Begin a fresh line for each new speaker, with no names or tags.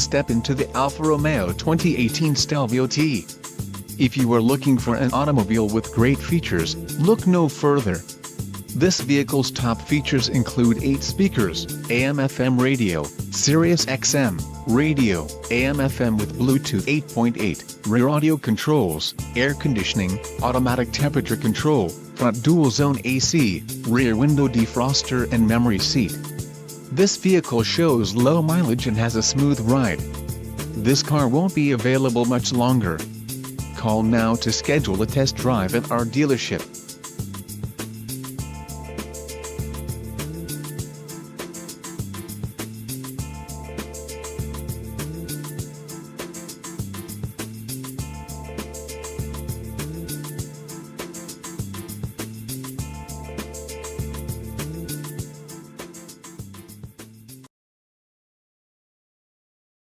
step into the Alfa Romeo 2018 Stelvio T. If you are looking for an automobile with great features, look no further. This vehicle's top features include 8 speakers, AM/FM radio, Sirius XM radio, AM/FM with Bluetooth 8.8, rear audio controls, air conditioning, automatic temperature control, front dual-zone AC, rear window defroster and memory seat. This vehicle shows low mileage and has a smooth ride. This car won't be available much longer. Call now to schedule a test drive at our dealership.